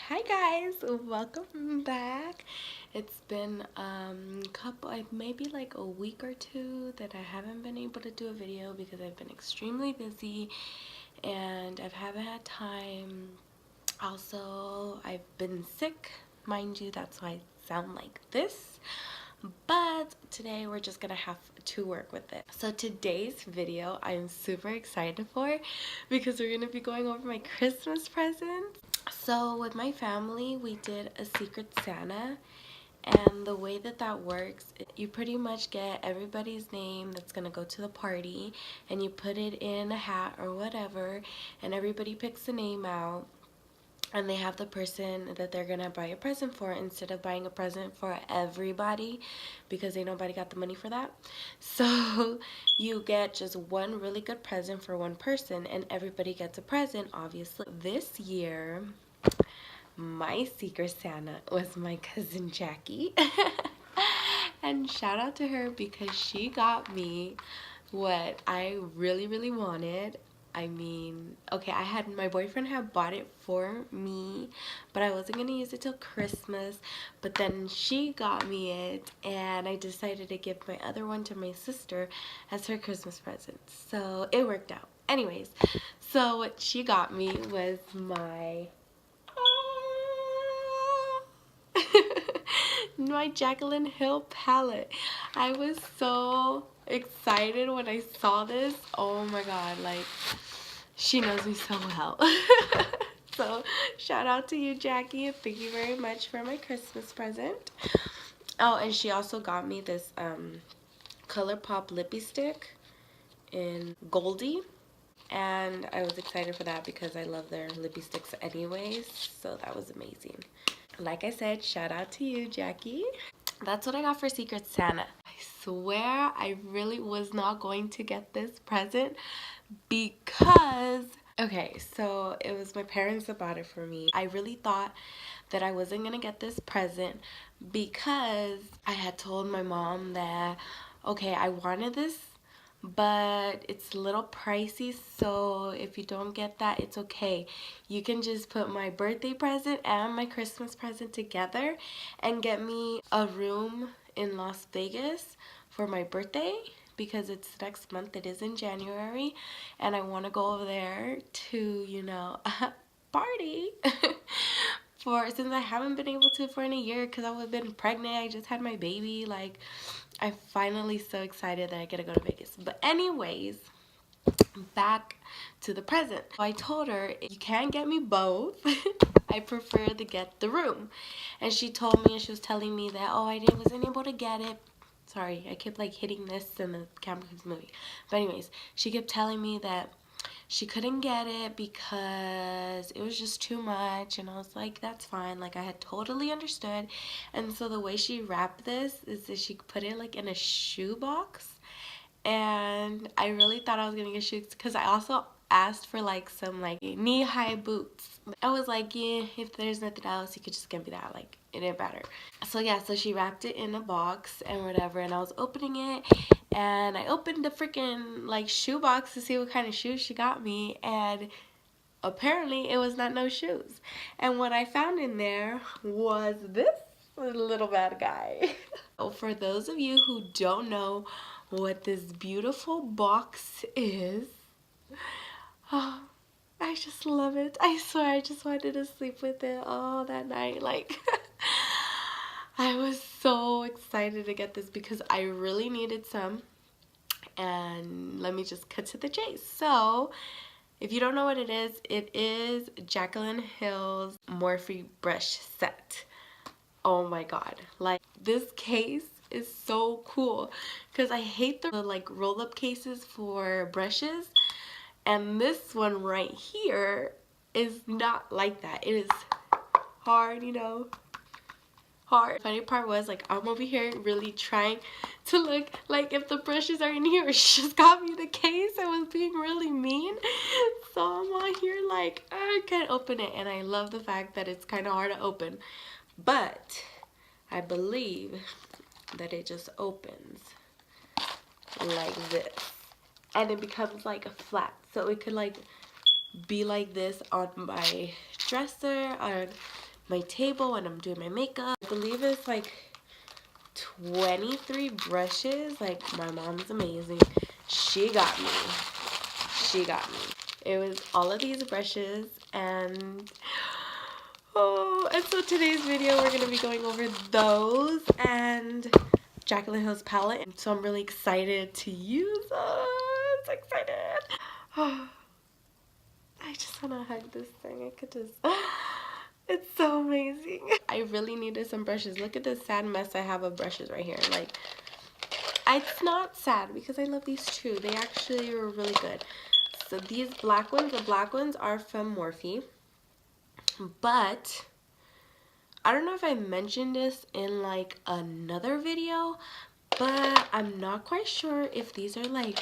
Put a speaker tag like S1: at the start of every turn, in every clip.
S1: Hi guys, welcome back. It's been maybe like a week or two that I haven't been able to do a video because I've been extremely busy and I haven't had time. Also, I've been sick, mind you, that's why I sound like this. But today we're just gonna have to work with it. So today's video I'm super excited for because we're gonna be going over my Christmas presents. So with my family we did a Secret Santa, and the way that works, you pretty much get everybody's name that's gonna go to the party and you put it in a hat or whatever, and everybody picks a name out and they have the person that they're gonna buy a present for instead of buying a present for everybody because ain't nobody got the money for that. So you get just one really good present for one person and everybody gets a present, obviously. This year my Secret Santa was my cousin Jackie. And shout out to her because she got me what I really wanted. I mean, okay, my boyfriend had bought it for me, but I wasn't gonna use it till Christmas. But then she got me it, and I decided to give my other one to my sister as her Christmas present. So it worked out. Anyways, so what she got me was my my Jaclyn Hill palette. I was so excited when I saw this. Oh my god, like, she knows me so well. So shout out to you, Jackie, and thank you very much for my Christmas present. Oh, and she also got me this ColourPop lippy stick in Goldie, and I was excited for that because I love their lippy sticks anyways, so that was amazing. Like I said, shout out to you, Jackie. That's what I got for Secret Santa. I swear I really was not going to get this present because, okay, so it was my parents that bought it for me. I really thought that I wasn't gonna get this present because I had told my mom that, okay, I wanted this, but it's a little pricey, so if you don't get that, it's okay. You can just put my birthday present and my Christmas present together and get me a room in Las Vegas for my birthday because it's next month. It is in January, and I want to go over there to, you know, party. Since I haven't been able to for in a year because I've been pregnant. I just had my baby. Like, I'm finally so excited that I get to go to Vegas. But anyways, back to the present. I told her, you can't get me both. I prefer to get the room. And she told me, and she was telling me that, oh, wasn't able to get it. Sorry, I kept like hitting this and the camera keeps moving. But anyways, she kept telling me that she couldn't get it because it was just too much, and I was like, that's fine. Like, I had totally understood. And so the way she wrapped this is that she put it like in a shoe box, and I really thought I was gonna get shoes because I also asked for like some like knee-high boots. I was like, yeah, if there's nothing else, you could just give me that. Like, it didn't matter. So yeah, so she wrapped it in a box and whatever, and I was opening it, and I opened the freaking like shoe box to see what kind of shoes she got me, and apparently it was not no shoes. And what I found in there was this little bad guy. So for those of you who don't know what this beautiful box is, oh, I just love it. I swear I just wanted to sleep with it all that night. Like, I was so excited to get this because I really needed some. And let me just cut to the chase. So, if you don't know what it is Jaclyn Hill's Morphe Brush set. Oh my god. Like, this case is so cool because I hate the like roll-up cases for brushes, and this one right here is not like that. It is hard, you know, hard. Funny part was, like, I'm over here really trying to look like if the brushes are in here. She just got me the case and was being really mean, so I'm on here like, I can't open it. And I love the fact that it's kind of hard to open, but I believe that it just opens like this and it becomes like a flat, so it could like be like this on my dresser, on my table when I'm doing my makeup. I believe it's like 23 brushes. Like, my mom's amazing. She got me. She got me. It was all of these brushes, and so today's video we're gonna be going over those and Jaclyn Hill's palette. So I'm really excited to use it. So excited. I just want to hug this thing. I could just... It's so amazing. I really needed some brushes. Look at this sad mess I have of brushes right here. Like, it's not sad because I love these too. They actually are really good. So these black ones, the black ones are from Morphe. But I don't know if I mentioned this in like another video, but I'm not quite sure if these are like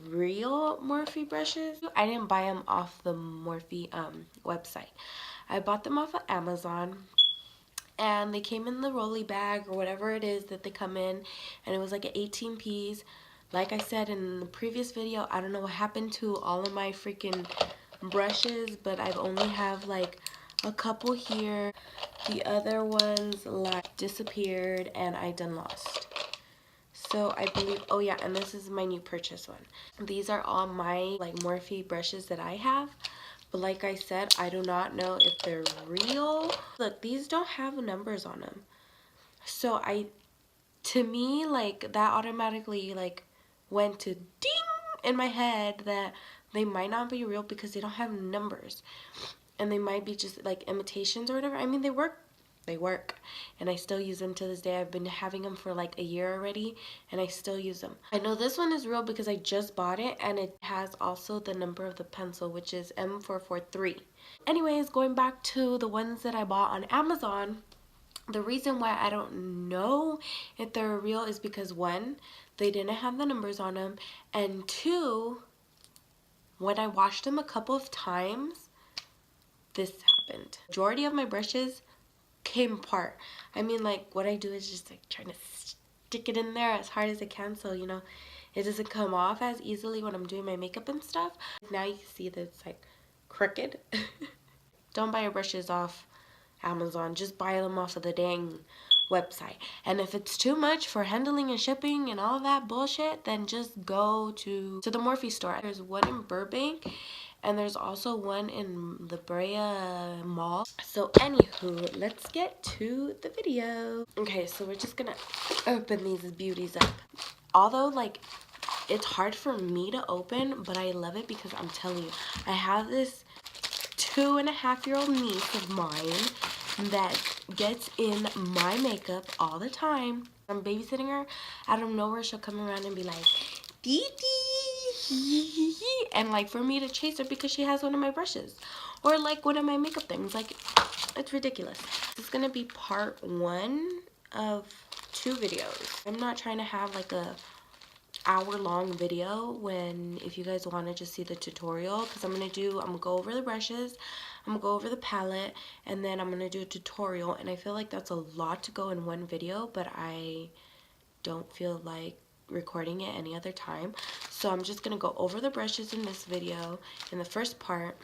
S1: real Morphe brushes. I didn't buy them off the Morphe website. I bought them off of Amazon, and they came in the rolly bag or whatever it is that they come in, and it was like an 18 piece. Like I said in the previous video, I don't know what happened to all of my freaking brushes, but I've only have like a couple here. The other ones like disappeared and I done lost. So I believe, oh yeah, and this is my new purchase one. These are all my like Morphe brushes that I have. But like I said, I do not know if they're real. Look, these don't have numbers on them. So to me, like, that automatically like went to ding in my head that they might not be real because they don't have numbers. And they might be just like imitations or whatever. I mean, they work, and I still use them to this day. I've been having them for like a year already, and I still use them. I know this one is real because I just bought it, and it has also the number of the pencil, which is M443. Anyways, going back to the ones that I bought on Amazon, the reason why I don't know if they're real is because one, they didn't have the numbers on them, and two, when I washed them a couple of times, this happened. Majority of my brushes came apart. I mean, like, what I do is just like trying to stick it in there as hard as I can, so you know it doesn't come off as easily when I'm doing my makeup and stuff. Now you can see that it's like crooked. Don't buy your brushes off Amazon, just buy them off of the dang website. And if it's too much for handling and shipping and all that bullshit, then just go to the Morphe store. There's one in Burbank, and there's also one in the Brea Mall. So anywho, let's get to the video. Okay, so we're just gonna open these beauties up. Although, like, it's hard for me to open, but I love it because I'm telling you, I have this 2.5-year-old niece of mine that gets in my makeup all the time. I'm babysitting her. Out of nowhere, she'll come around and be like, Dee Dee, and like for me to chase her because she has one of my brushes or like one of my makeup things. Like, it's ridiculous. This is gonna be part 1 of 2 videos. I'm not trying to have like a hour-long video when if you guys want to just see the tutorial, because I'm gonna go over the brushes, I'm gonna go over the palette, and then I'm gonna do a tutorial. And I feel like that's a lot to go in one video, but I don't feel like recording it any other time, so I'm just gonna go over the brushes in this video in the first part,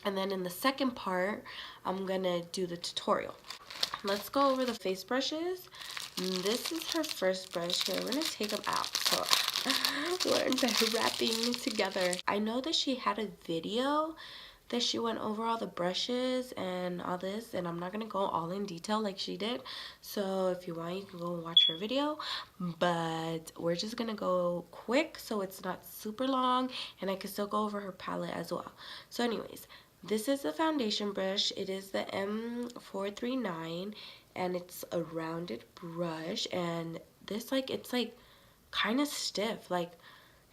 S1: and then in the second part I'm gonna do the tutorial. Let's go over the face brushes. This is her first brush. Here, we're gonna take them out so we're wrapping together. I know that she had a video that she went over all the brushes and all this, and I'm not gonna go all in detail like she did, so if you want you can go and watch her video, but we're just gonna go quick so it's not super long and I can still go over her palette as well. So anyways, this is the foundation brush. It is the M439, and it's a rounded brush, and this, like, it's like kind of stiff, like,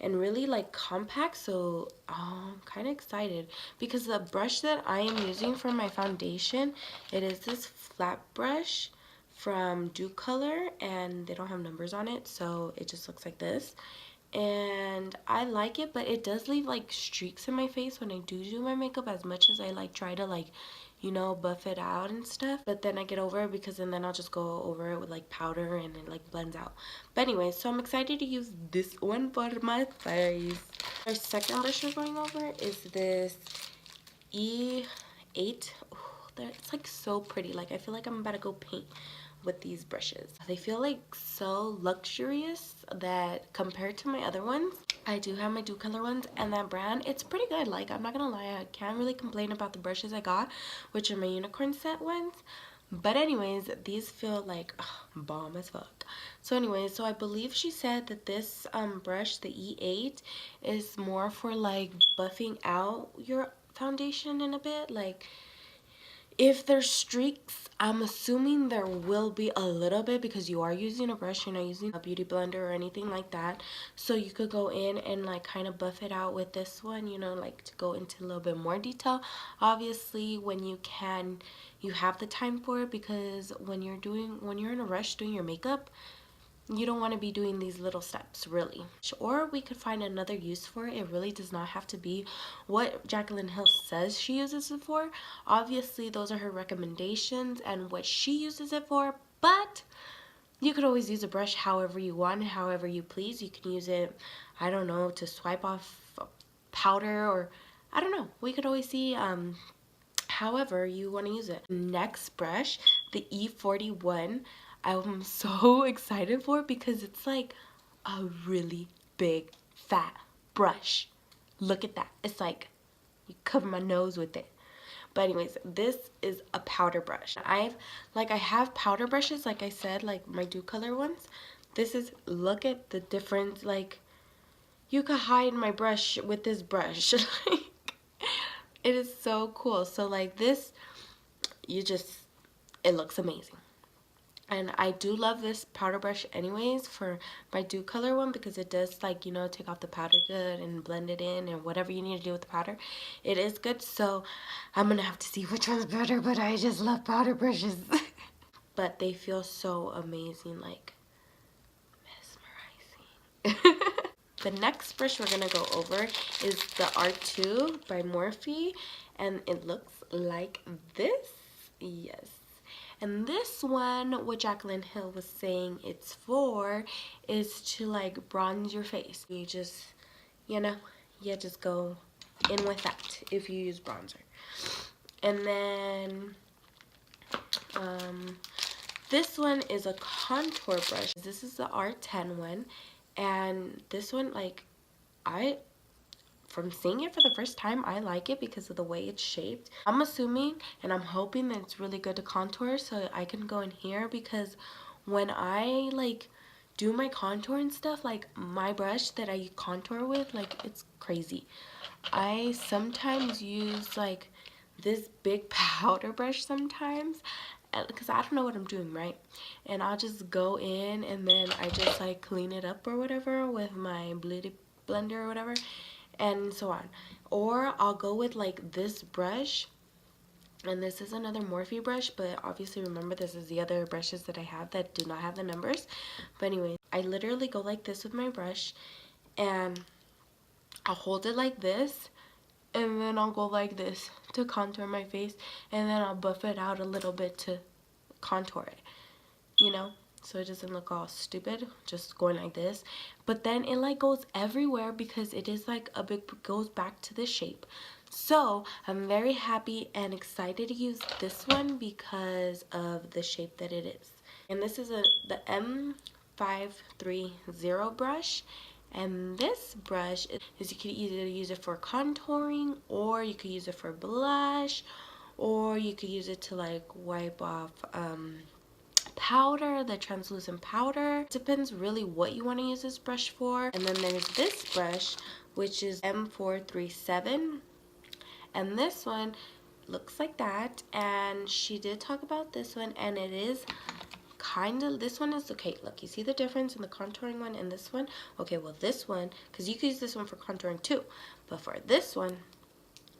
S1: and really like compact, so I'm kind of excited because the brush that I am using for my foundation, it is this flat brush from Do Color, and they don't have numbers on it, so it just looks like this. And I like it, but it does leave like streaks in my face when I do my makeup, as much as I like try to, like, you know, buff it out and stuff. But then I get over it because then I'll just go over it with like powder and it like blends out. But anyway, so I'm excited to use this one for my face. Our second brush we're going over is this E8. Oh, it's like so pretty. Like I feel like I'm about to go paint with these brushes. They feel like so luxurious that compared to my other ones, I do have my Dew Color ones, and that brand, it's pretty good. Like I'm not gonna lie, I can't really complain about the brushes I got, which are my unicorn set ones. But anyways, these feel like bomb as fuck. So anyways, so I believe she said that this brush, the E8, is more for like buffing out your foundation in a bit. Like if there's streaks, I'm assuming there will be a little bit because you are using a brush, you're not using a beauty blender or anything like that. So you could go in and like kind of buff it out with this one, you know, like to go into a little bit more detail. Obviously, when you can, you have the time for it, because when you're in a rush doing your makeup, you don't want to be doing these little steps, really. Or we could find another use for it. It really does not have to be what Jaclyn Hill says she uses it for. Obviously, those are her recommendations and what she uses it for, but you could always use a brush however you want, however you please. You can use it, I don't know, to swipe off powder, or I don't know. We could always see however you want to use it. Next brush, the E41. I'm so excited for it because it's like a really big fat brush. Look at that. It's like you cover my nose with it. But anyways, this is a powder brush. I have powder brushes, like I said, like my Dew Color ones. This is, look at the difference. Like you could hide my brush with this brush. It is so cool. So like this, it looks amazing. And I do love this powder brush anyways for my Dew Color one, because it does, like, you know, take off the powder good and blend it in and whatever you need to do with the powder. It is good. So I'm gonna have to see which one's better, but I just love powder brushes. But they feel so amazing, like mesmerizing. The next brush we're gonna go over is the R2 by Morphe, and it looks like this. Yes. And this one, what Jaclyn Hill was saying it's for, is to like bronze your face. You just, you know, you just go in with that if you use bronzer. And then this one is a contour brush. This is the R10 one, and this one, like, from seeing it for the first time, I like it because of the way it's shaped. I'm assuming and I'm hoping that it's really good to contour, so I can go in here, because when I like do my contour and stuff, like my brush that I contour with, like, it's crazy. I sometimes use like this big powder brush sometimes, because I don't know what I'm doing, right? And I'll just go in and then I just like clean it up or whatever with my beauty blender or whatever, and so on. Or I'll go with like this brush, and this is another Morphe brush, but obviously remember this is the other brushes that I have that do not have the numbers. But anyway, I literally go like this with my brush, and I'll hold it like this, and then I'll go like this to contour my face, and then I'll buff it out a little bit to contour it, you know, so it doesn't look all stupid just going like this. But then it like goes everywhere because it is like a big, goes back to the shape. So I'm very happy and excited to use this one because of the shape that it is. And this is the M530 brush. And this brush is you could either use it for contouring, or you could use it for blush, or you could use it to like wipe off powder, the translucent powder. It depends really what you want to use this brush for. And then there's this brush, which is M437, and this one looks like that. And she did talk about this one, and it is kind of, this one is okay. Look, you see the difference in the contouring one and this one? Okay, well this one, because you could use this one for contouring too, but for this one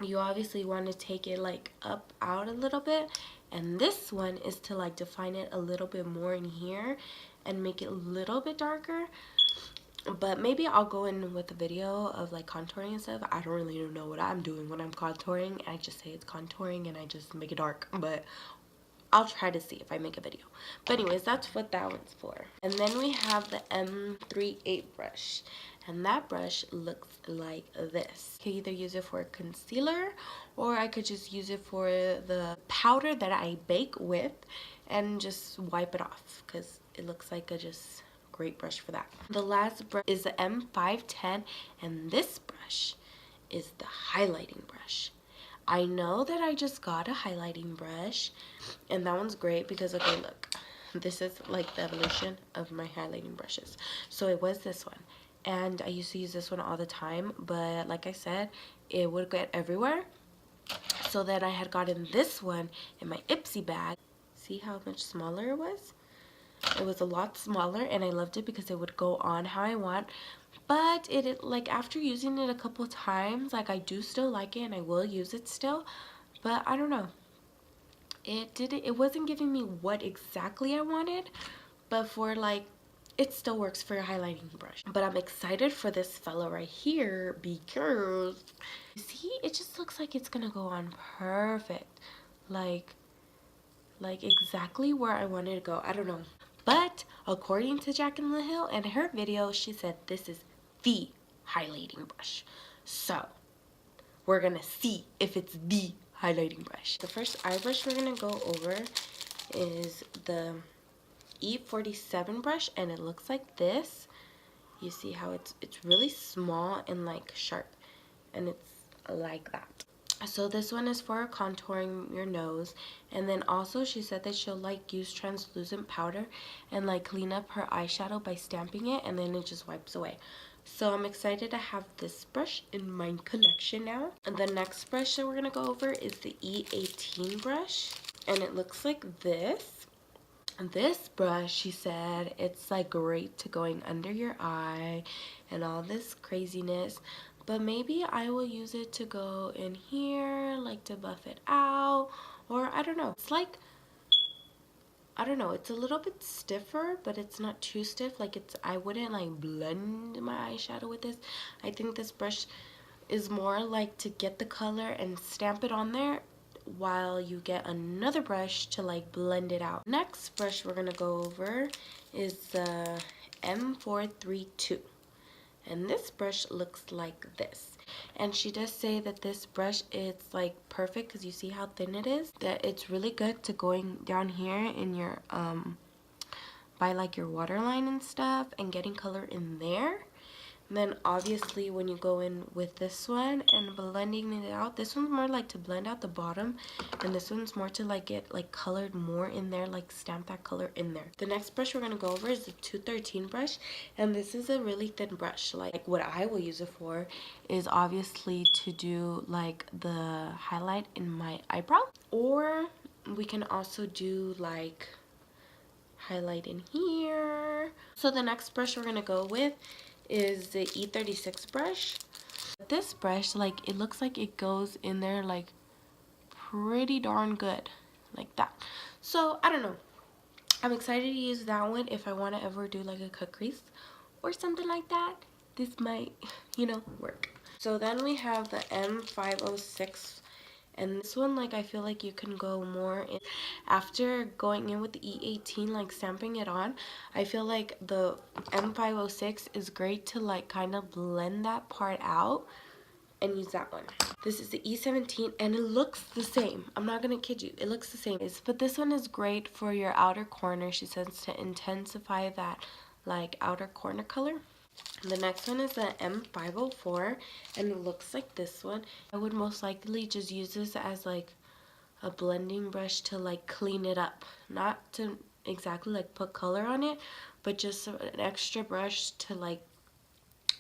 S1: you obviously want to take it like up out a little bit, and this one is to like define it a little bit more in here and make it a little bit darker. But maybe I'll go in with a video of like contouring and stuff. I don't really know what I'm doing when I'm contouring. I just say it's contouring and I just make it dark, but I'll try to see if I make a video. But anyways, that's what that one's for. And then we have the M38 brush. And that brush looks like this. I could either use it for concealer, or I could just use it for the powder that I bake with and just wipe it off, because it looks like a just great brush for that. The last brush is the M510, and this brush is the highlighting brush. I know that I just got a highlighting brush, and that one's great because, okay, look, this is like the evolution of my highlighting brushes. So it was this one, and I used to use this one all the time, but like I said, it would get everywhere. So then I had gotten this one in my Ipsy bag. See how much smaller it was? It was a lot smaller, and I loved it because it would go on how I want. But it like, after using it a couple times, like, I do still like it and I will use it still, but I don't know, it wasn't giving me what exactly I wanted. But for like, it still works for a highlighting brush. But I'm excited for this fellow right here because, see, it just looks like it's gonna go on perfect, like exactly where I wanted to go. I don't know, but according to Jaclyn Hill and her video, she said this is the highlighting brush. So we're gonna see if it's the highlighting brush. The first eye brush we're gonna go over is the E47 brush, and it looks like this. You see how it's really small and like sharp, and it's like that. So this one is for contouring your nose. And then also she said that she'll like use translucent powder and like clean up her eyeshadow by stamping it, and then it just wipes away. So I'm excited to have this brush in my collection now. And the next brush that we're gonna go over is the E18 brush, and it looks like this. And this brush, she said, it's like great to going under your eye and all this craziness, but maybe I will use it to go in here, like to buff it out, or I don't know. It's like, I don't know, it's a little bit stiffer, but it's not too stiff. Like, it's, I wouldn't like blend my eyeshadow with this. I think this brush is more like to get the color and stamp it on there, while you get another brush to like blend it out. Next brush we're gonna go over is the M432, and this brush looks like this. And she does say that this brush, it's like perfect because you see how thin it is, that it's really good to going down here in your by like your waterline and stuff and getting color in there. And then obviously when you go in with this one and blending it out, this one's more like to blend out the bottom, and this one's more to like get like colored more in there, like stamp that color in there. The next brush we're gonna go over is the 213 brush, and this is a really thin brush. Like what I will use it for is obviously to do like the highlight in my eyebrow, or we can also do like highlight in here. So the next brush we're gonna go with is the E36 brush. This brush, like, it looks like it goes in there like pretty darn good, like that. So I don't know, I'm excited to use that one if I want to ever do like a cut crease or something like that. This might, you know, work. So then we have the M506, and this one, like, I feel like you can go more in. After going in with the E18, like stamping it on, I feel like the M506 is great to like kind of blend that part out and use that one. This is the E17, and it looks the same. I'm not gonna kid you, it looks the same. But this one is great for your outer corner. She says to intensify that like outer corner color. The next one is the M504, and it looks like this one. I would most likely just use this as like a blending brush to like clean it up, not to exactly like put color on it, but just an extra brush to like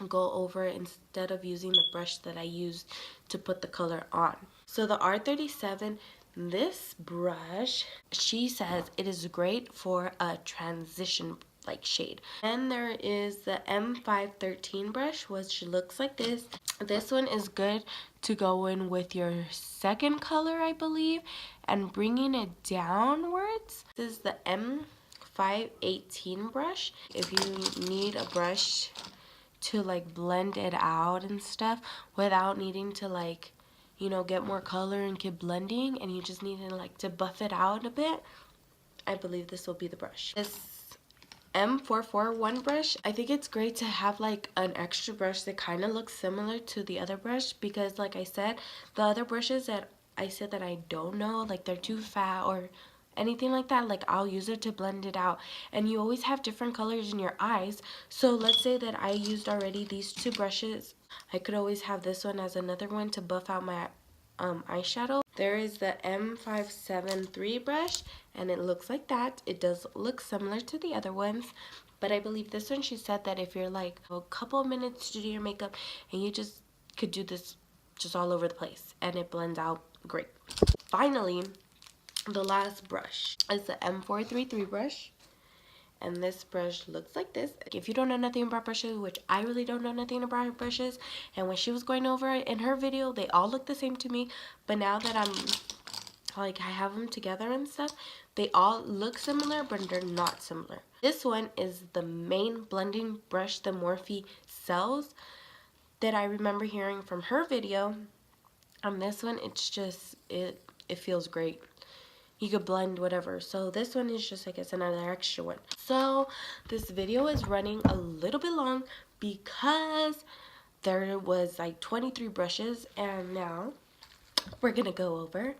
S1: go over instead of using the brush that I used to put the color on. So the R37, this brush, she says it is great for a transition like shade. And there is the M513 brush, which looks like this. This one is good to go in with your second color, I believe, and bringing it downwards. This is the M518 brush. If you need a brush to like blend it out and stuff without needing to like, you know, get more color and keep blending, and you just need to like to buff it out a bit, I believe this will be the brush. This M441 brush. I think it's great to have like an extra brush that kind of looks similar to the other brush, because like I said, the other brushes that I said that I don't know, like they're too fat or anything like that, like I'll use it to blend it out. And you always have different colors in your eyes, so let's say that I used already these two brushes, I could always have this one as another one to buff out my eyeshadow. There is the M573 brush, and it looks like that. It does look similar to the other ones, but I believe this one, she said that if you're like a couple of minutes to do your makeup and you just could do this just all over the place and it blends out great. Finally, the last brush is the M433 brush, and this brush looks like this. If you don't know nothing about brushes, which I really don't know nothing about brushes, and when she was going over it in her video, they all look the same to me, but now that I'm like I have them together and stuff, they all look similar, but they're not similar. This one is the main blending brush that Morphe sells that I remember hearing from her video. On this one, it's just it feels great. You could blend whatever. So this one is just, I guess, another extra one. So this video is running a little bit long because there was like 23 brushes, and now we're gonna go over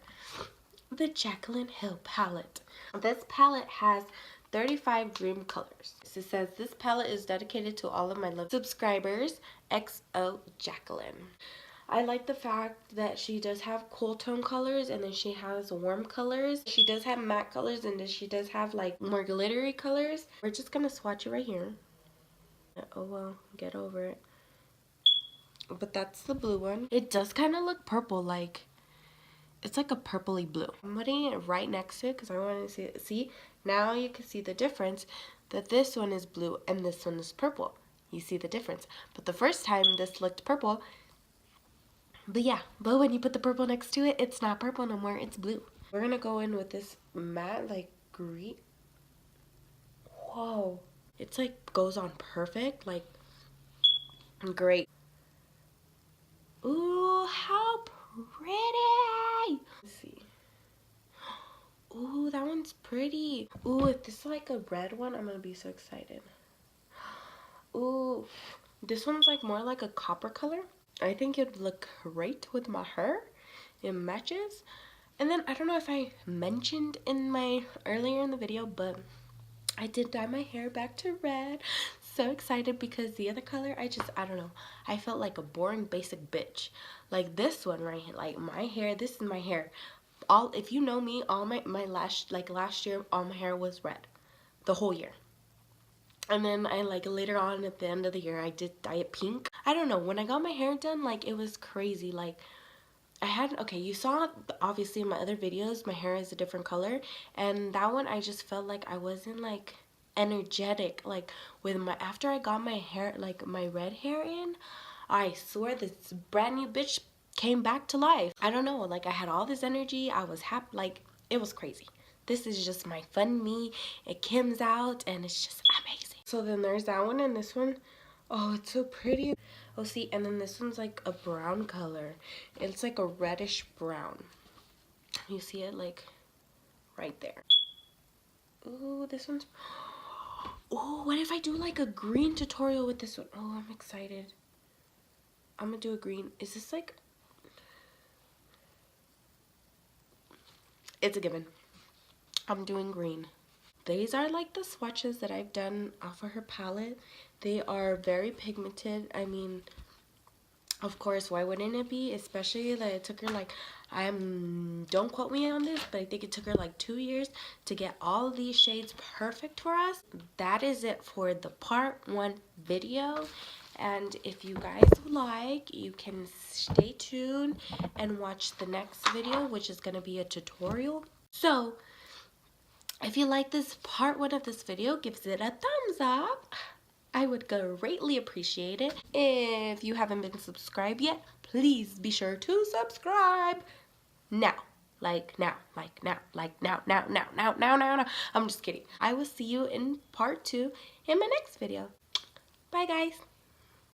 S1: the Jaclyn Hill palette. This palette has 35 dream colors. It says this palette is dedicated to all of my love subscribers, XO Jaclyn. I like the fact that she does have cool tone colors, and then she has warm colors. She does have matte colors, and then she does have like more glittery colors. We're just gonna swatch it right here. Oh well, get over it. But that's the blue one. It does kind of look purple, like it's like a purpley blue. I'm putting it right next to it because I want to see it. See, now you can see the difference, that this one is blue and this one is purple. You see the difference. But the first time this looked purple, but yeah, but when you put the purple next to it, it's not purple no more, it's blue. We're gonna go in with this matte, like, green. Whoa. It's like, goes on perfect, like, great. Ooh, how pretty. Let's see. Ooh, that one's pretty. Ooh, if this is like a red one, I'm gonna be so excited. Ooh, this one's like more like a copper color. I think it'd look great with my hair. It matches. And then I don't know if I mentioned in my earlier in the video, but I did dye my hair back to red. So excited because the other color, I don't know. I felt like a boring basic bitch. Like this one right here, like my hair, this is my hair. If you know me, all my last year, all my hair was red. The whole year. And then I like later on at the end of the year, I did dye it pink. I don't know, when I got my hair done, like it was crazy. Like I had, okay, you saw obviously in my other videos, my hair is a different color. And that one, I just felt like I wasn't like energetic. Like with after I got my hair, like my red hair in, I swear this brand new bitch came back to life. I don't know, like I had all this energy. I was happy, like it was crazy. This is just my fun me. It comes out and it's just amazing. So then there's that one and this one. Oh, it's so pretty. Oh, see, and then this one's like a brown color. It's like a reddish brown. You see it like right there. Ooh, this one's... Oh, what if I do like a green tutorial with this one? Oh, I'm excited. I'm gonna do a green. Is this like... It's a given. I'm doing green. These are like the swatches that I've done off of her palette. They are very pigmented. I mean, of course, why wouldn't it be? Especially that it took her like, don't quote me on this, but I think it took her like 2 years to get all these shades perfect for us. That is it for the part 1 video. And if you guys like, you can stay tuned and watch the next video, which is going to be a tutorial. So if you like this part 1 of this video, give it a thumbs up. I would greatly appreciate it. If you haven't been subscribed yet, please be sure to subscribe now. Like now. I'm just kidding. I will see you in part 2 in my next video. Bye, guys.